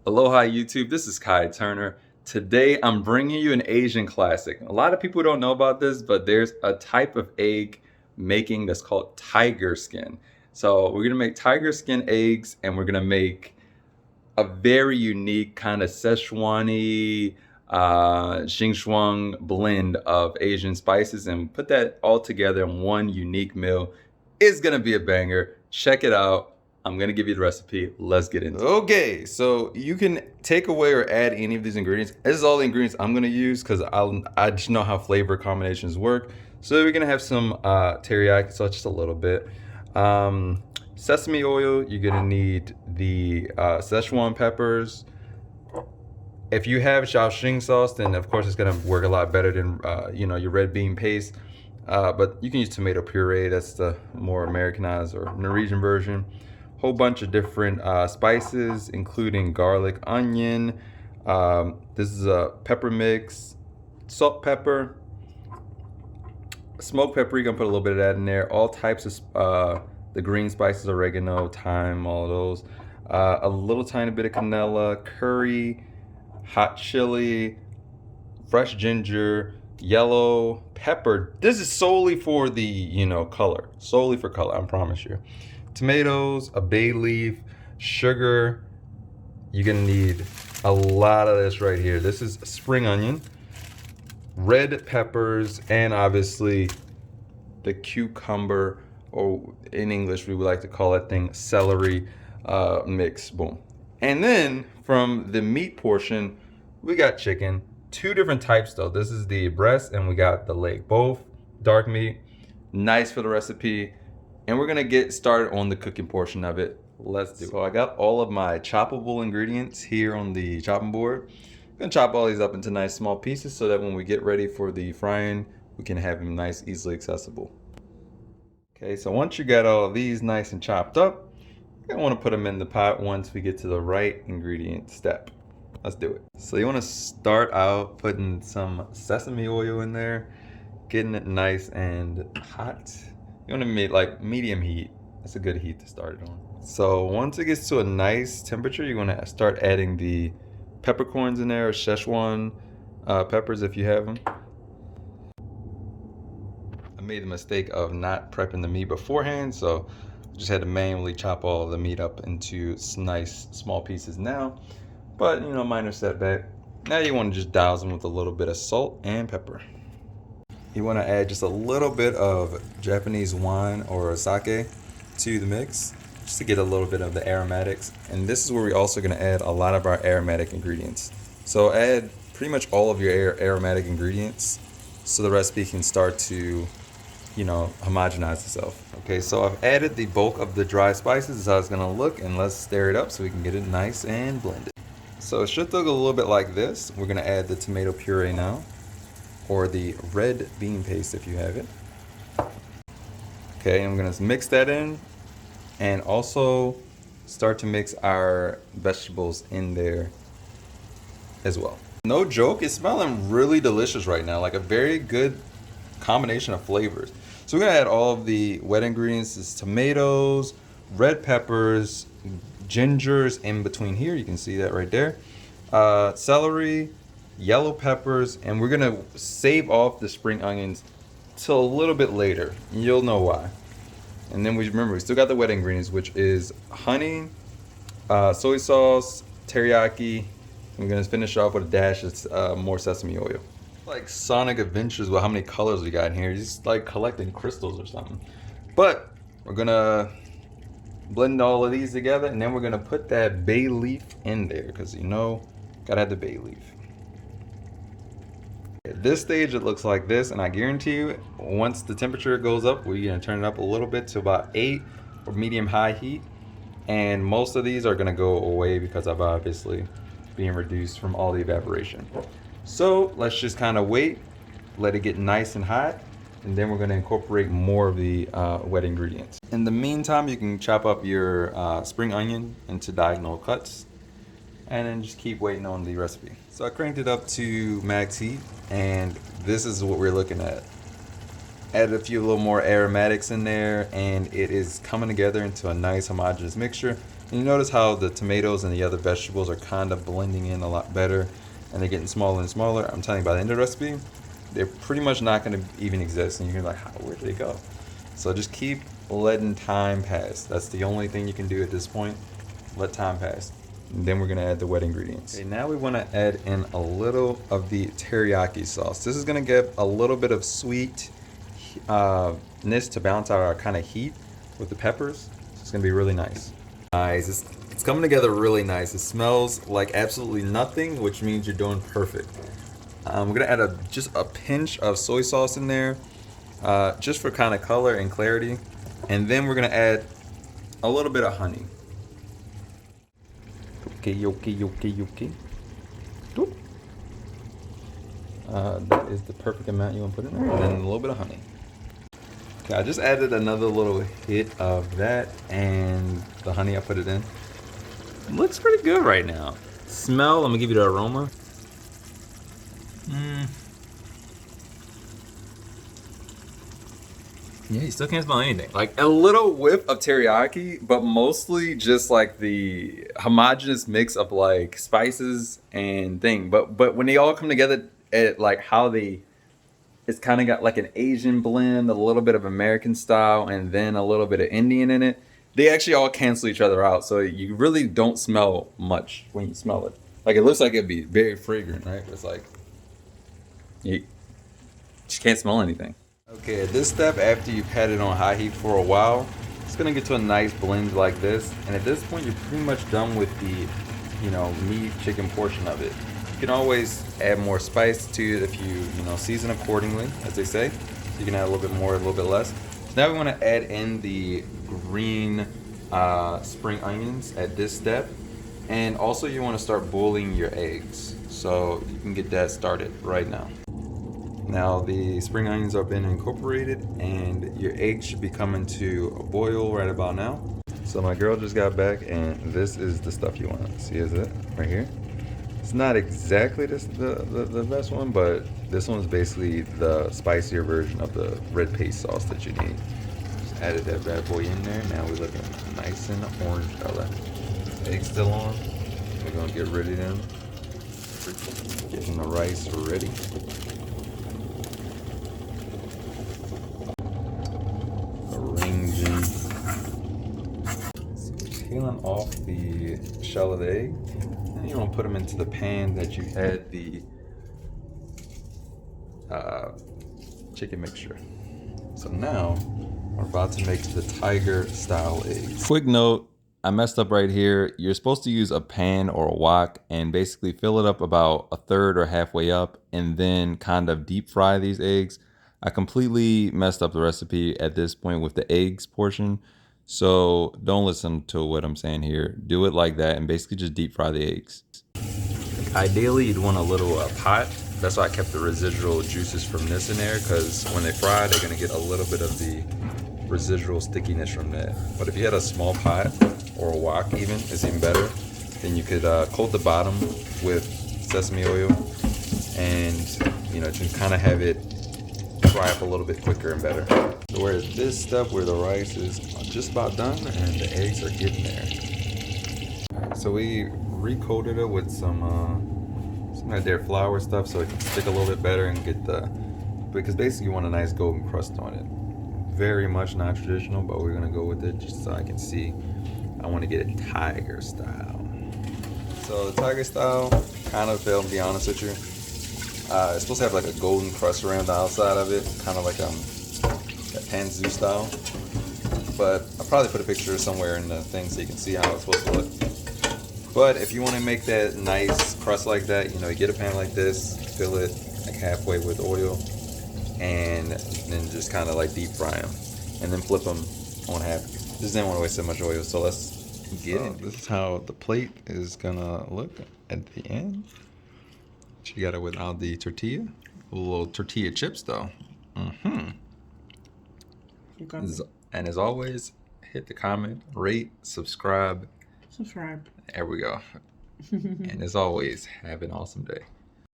Aloha YouTube, this is Kai Turner. Today I'm bringing you an Asian classic. A lot of people don't know about this, but there's a type of egg making that's called tiger skin. So we're gonna make tiger skin eggs, and we're gonna make a very unique kind of Szechuan-y, Szechuan blend of Asian spices, and put that all together in one unique meal. It's gonna be a banger. Check it out. I'm gonna give you the recipe. Let's get into it. Okay, so you can take away or add any of these ingredients. This is all the ingredients I'm gonna use because I just know how flavor combinations work. So we're gonna have some teriyaki sauce, just a little bit. Sesame oil, you're gonna need the Szechuan peppers. If you have Shaoxing sauce, then of course it's gonna work a lot better than your red bean paste. But you can use tomato puree, that's the more Americanized or Norwegian version. Whole bunch of different spices, including garlic, onion. This is a pepper mix, salt, pepper, smoked pepper. You're gonna put a little bit of that in there. All types of the green spices, oregano, thyme, all of those. A little tiny bit of canela, curry, hot chili, fresh ginger, yellow pepper. This is solely for the color, solely for color, I promise you. Tomatoes, a bay leaf, sugar. You're gonna need a lot of this right here. This is spring onion, red peppers, and obviously the cucumber, or in English we would like to call that thing celery mix. Boom. And then from the meat portion, we got chicken. Two different types though. This is the breast and we got the leg. Both dark meat, nice for the recipe. And we're gonna get started on the cooking portion of it. Let's do it. So I got all of my choppable ingredients here on the chopping board. I'm gonna chop all these up into nice small pieces so that when we get ready for the frying, we can have them nice, easily accessible. Okay, so once you got all of these nice and chopped up, you're gonna wanna put them in the pot once we get to the right ingredient step. Let's do it. So you wanna start out putting some sesame oil in there, getting it nice and hot. You want to make like medium heat. That's a good heat to start it on. So once it gets to a nice temperature, you're going to start adding the peppercorns in there, or Szechuan peppers if you have them. I made the mistake of not prepping the meat beforehand, so I just had to manually chop all the meat up into nice small pieces now. But minor setback. Now you want to just douse them with a little bit of salt and pepper. You want to add just a little bit of Japanese wine or sake to the mix, just to get a little bit of the aromatics. And this is where we're also going to add a lot of our aromatic ingredients. So add pretty much all of your aromatic ingredients so the recipe can start to, homogenize itself. Okay, so I've added the bulk of the dry spices. This is how it's going to look, and let's stir it up so we can get it nice and blended. So it should look a little bit like this. We're going to add the tomato puree now, or the red bean paste if you have it. Okay, I'm gonna mix that in and also start to mix our vegetables in there as well. No joke, it's smelling really delicious right now, like a very good combination of flavors. So we're gonna add all of the wet ingredients. This is tomatoes, red peppers, gingers in between here, you can see that right there, celery, yellow peppers, and we're gonna save off the spring onions till a little bit later. You'll know why. And then we still got the wet ingredients, which is honey, soy sauce, teriyaki. I'm gonna finish off with a dash of more sesame oil. Like Sonic Adventures with how many colors we got in here. Just like collecting crystals or something. But we're gonna blend all of these together, and then we're gonna put that bay leaf in there because gotta have the bay leaf. At this stage it looks like this, and I guarantee you once the temperature goes up, we're going to turn it up a little bit to about 8 or medium high heat, and most of these are going to go away because of obviously being reduced from all the evaporation. So let's just kind of wait, let it get nice and hot, and then we're going to incorporate more of the wet ingredients. In the meantime, you can chop up your spring onion into diagonal cuts, and then just keep waiting on the recipe. So I cranked it up to max heat, and this is what we're looking at. Added a few little more aromatics in there, and it is coming together into a nice homogeneous mixture. And you notice how the tomatoes and the other vegetables are kind of blending in a lot better, and they're getting smaller and smaller. I'm telling you, by the end of the recipe, they're pretty much not going to even exist, and you're like, where did they go? So just keep letting time pass. That's the only thing you can do at this point. Let time pass. And then we're going to add the wet ingredients. Okay, now we want to add in a little of the teriyaki sauce. This is going to give a little bit of sweetness to balance out our kind of heat with the peppers. So it's going to be really nice. Nice. It's coming together really nice. It smells like absolutely nothing, which means you're doing perfect. We're going to add just a pinch of soy sauce in there, just for kind of color and clarity. And then we're going to add a little bit of honey. Okay. That is the perfect amount you want to put in there. And then a little bit of honey. Okay, I just added another little hit of that, and the honey I put it in. Looks pretty good right now. Smell, I'm gonna give you the aroma. Yeah, you still can't smell anything. Like a little whiff of teriyaki, but mostly just like the homogeneous mix of like spices and thing. But when they all come together, like how it's kind of got like an Asian blend, a little bit of American style, and then a little bit of Indian in it. They actually all cancel each other out, so you really don't smell much when you smell it. Like it looks like it'd be very fragrant, right? But it's like you just can't smell anything. Okay, at this step, after you've had it on high heat for a while, it's gonna get to a nice blend like this. And at this point, you're pretty much done with the, meat chicken portion of it. You can always add more spice to it if you, season accordingly, as they say. So you can add a little bit more, a little bit less. So now we want to add in the green spring onions at this step. And also you want to start boiling your eggs. So you can get that started right now. Now the spring onions have been incorporated and your eggs should be coming to a boil right about now. So my girl just got back and this is the stuff you want. See, is it right here? It's not exactly the best one, but this one's basically the spicier version of the red paste sauce that you need. Just added that bad boy in there. Now we're looking nice and orange color. Eggs still on. We're gonna get ready then. Getting the rice ready. Arranging. So peeling off the shell of the egg. And you want to put them into the pan that you had the chicken mixture. So now we're about to make the tiger style eggs. Quick note, I messed up right here. You're supposed to use a pan or a wok and basically fill it up about a third or halfway up and then kind of deep fry these eggs. I completely messed up the recipe at this point with the eggs portion. So don't listen to what I'm saying here. Do it like that and basically just deep fry the eggs. Ideally, you'd want a little pot. That's why I kept the residual juices from this in there, because when they fry, they're gonna get a little bit of the residual stickiness from that. But if you had a small pot or a wok even, it's even better. Then you could coat the bottom with sesame oil and just kind of have it fry up a little bit quicker and better. So whereas this stuff where the rice is just about done and the eggs are getting there. All right, so we recoated it with some of their flour stuff so it can stick a little bit better and get because basically you want a nice golden crust on it. Very much non-traditional, but we're gonna go with it just so I can see. I want to get it tiger style. So the tiger style kind of failed, to be honest with you. It's supposed to have like a golden crust around the outside of it, kind of like that panzu style. But I'll probably put a picture somewhere in the thing so you can see how it's supposed to look. But if you want to make that nice crust like that, you get a pan like this, fill it like halfway with oil, and then just kind of like deep fry them, and then flip them on half. Just didn't want to waste so much oil, so let's get it. This is how the plate is gonna look at the end. She got it without the tortilla. Little tortilla chips though. And as always, hit the comment, rate, subscribe. There we go. And as always, have an awesome day.